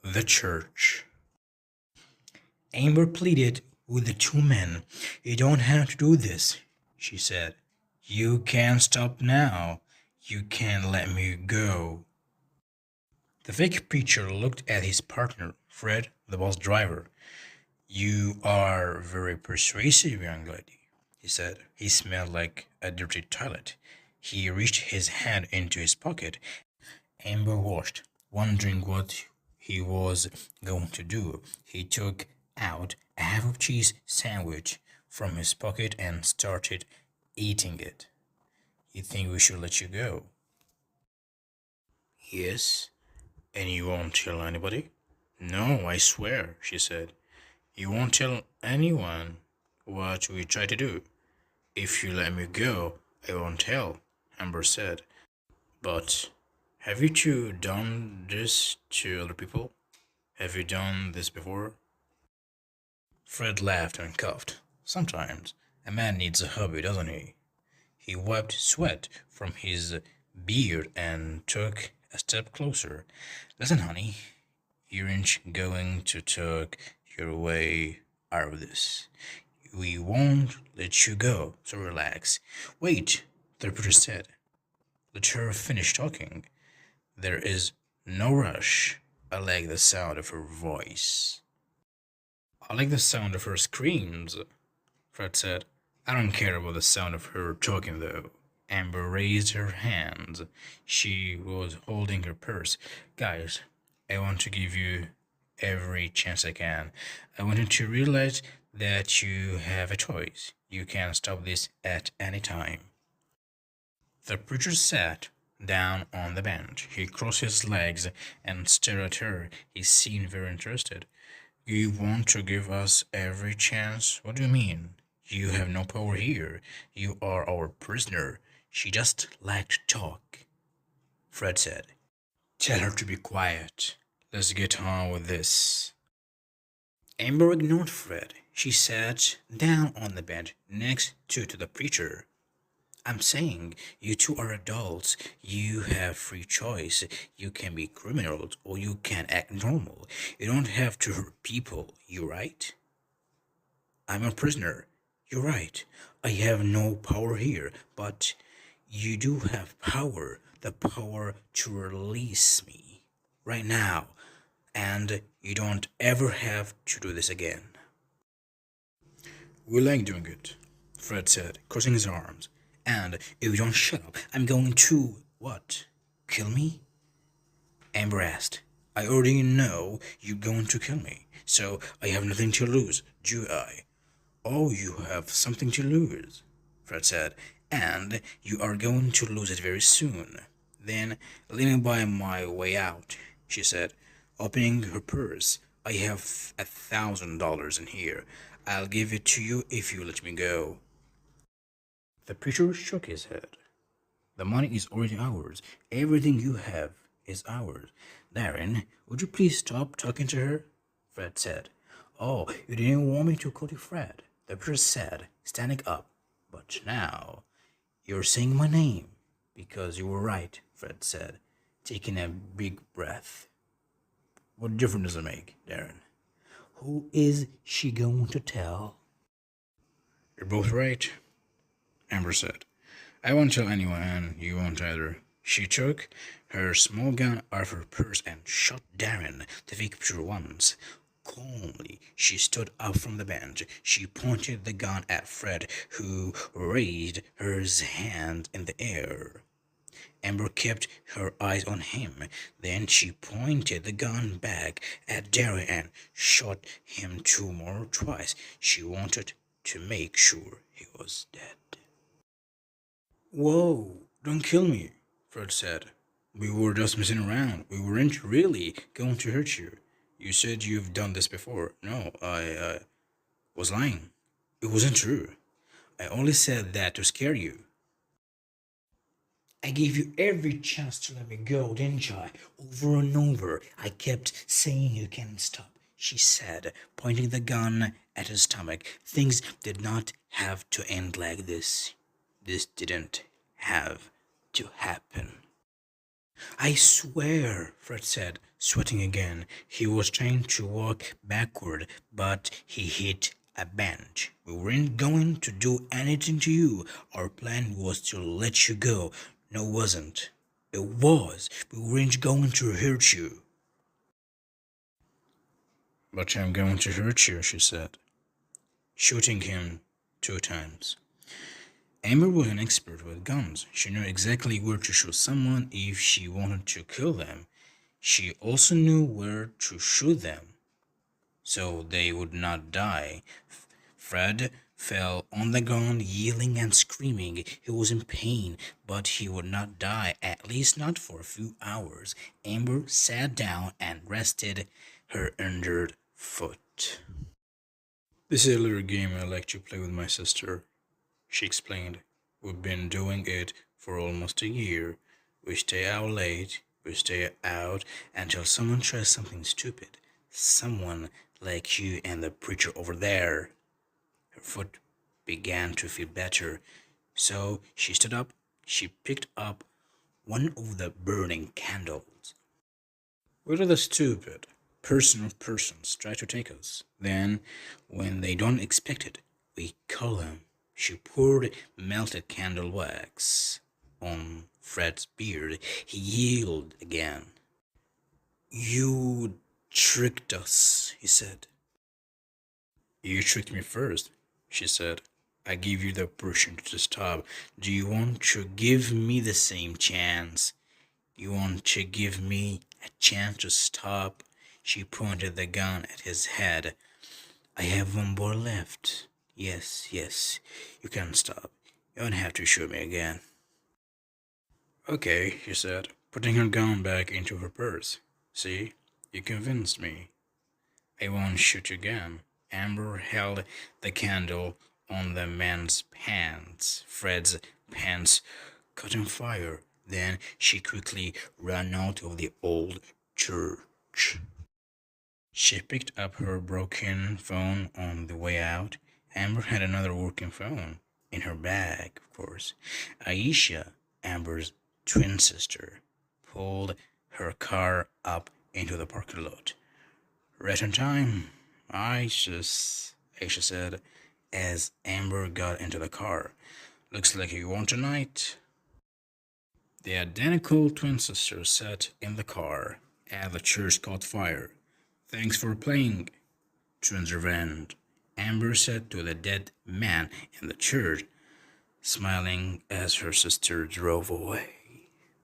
The church. Amber pleaded with the two men. "You don't have to do this," she said. "You can't stop now. You can't let me go." The fake preacher looked at his partner, Fred, the bus driver. "You are very persuasive, young lady," he said. He smelled like a dirty toilet. He reached his hand into his pocket. Amber watched, wondering what he was going to do. He took out a half of cheese sandwich from his pocket and started eating it. "You think we should let you go?" "Yes. And you won't tell anybody?" "No, I swear," she said. "You won't tell anyone what we try to do?" "If you let me go, I won't tell," Amber said. "But have you two done this to other people? Have you done this before?" Fred laughed and coughed. "Sometimes a man needs a hobby, doesn't he?" He wiped sweat from his beard and took a step closer. "Listen, honey, you aren't going to talk your way out of this. We won't let you go, so relax." "Wait," the reporter said. "Let her finish talking. There is no rush. I like the sound of her voice." "I like the sound of her screams," Fred said. "I don't care about the sound of her talking, though." Amber raised her hands. She was holding her purse. "Guys, I want to give you every chance I can. I want you to realize that you have a choice. You can stop this at any time." The preacher sat down on the bench. He crossed his legs and stared at her. He seemed very interested. "You want to give us every chance? What do you mean? You have no power here. You are our prisoner." "She just liked to talk," Fred said. "Tell her to be quiet. Let's get on with this." Amber ignored Fred. She sat down on the bench next to the preacher. "I'm saying you two are adults. You have free choice. You can be criminals or you can act normal. You don't have to hurt people. You right?" "I'm a prisoner." "You're right. I have no power here, but you do have power. The power to release me right now. And you don't ever have to do this again." "We like doing it," Fred said, crossing his arms. "And if you don't shut up, I'm going to—" "What? Kill me?" Amber asked. "I already know you're going to kill me, so I have nothing to lose, do I?" "Oh, you have something to lose," Fred said, "and you are going to lose it very soon." "Then let me buy my way out," she said, opening her purse. "I have $1,000 in here. I'll give it to you if you let me go." The preacher shook his head. "The money is already ours. Everything you have is ours." "Darren, would you please stop talking to her?" Fred said. "Oh, you didn't want me to call you Fred," the preacher said, standing up. "But now you're saying my name." "Because you were right," Fred said, taking a big breath. "What difference does it make, Darren?" "Who is she going to tell?" "You're both right," Amber said. "I won't tell anyone, and you won't either." She took her small gun out of her purse and shot Darren, the fake preacher, once. Calmly, she stood up from the bench. She pointed the gun at Fred, who raised his hand in the air. Amber kept her eyes on him. Then she pointed the gun back at Darren and shot him twice. She wanted to make sure he was dead. "Whoa, don't kill me," Fred said. "We were just messing around. We weren't really going to hurt you. You said you've done this before." "No, I was lying. It wasn't true. I only said that to scare you." "I gave you every chance to let me go, didn't I? Over and over. I kept saying you can't stop," she said, pointing the gun at his stomach. "Things did not have to end like this. This didn't have to happen." "I swear," Fred said, Sweating again, he was trying to walk backward, but he hit a bench. We weren't going to do anything to you. Our plan was to let you go. No, it wasn't. It was. We weren't going to hurt you. But I'm going to hurt you, she said, shooting him 2 times. Amber was an expert with guns. She knew exactly where to shoot someone if she wanted to kill them. She also knew where to shoot them, so they would not die. Fred fell on the ground, yelling and screaming. He was in pain, but he would not die, at least not for a few hours. Amber sat down and rested her injured foot. This is a little game I like to play with my sister, she explained. We've been doing it for almost a year. We stay out late. We stay out until someone tries something stupid. Someone like you and the preacher over there. Her foot began to feel better, so she stood up. She picked up one of the burning candles. Where do the stupid person or persons try to take us? Then, when they don't expect it, we call them. She poured melted candle wax on Fred's beard. He yelled again. You tricked us, he said. You tricked me first, she said. I gave you the opportunity to stop. Do you want to give me the same chance? You want to give me a chance to stop? She pointed the gun at his head. I have 1 ball left. Yes, you can stop. You don't have to shoot me again. Okay, she said, putting her gun back into her purse. See, you convinced me. I won't shoot you again. Amber held the candle on the man's pants. Fred's pants caught on fire. Then she quickly ran out of the old church. She picked up her broken phone on the way out. Amber had another working phone in her bag, of course. Aisha, Amber's twin sister, pulled her car up into the parking lot. Right on time, Aisha said, as Amber got into the car. Looks like you won tonight. The identical twin sisters sat in the car as the church caught fire. Thanks for playing, twins revenge, Amber said to the dead man in the church, smiling as her sister drove away.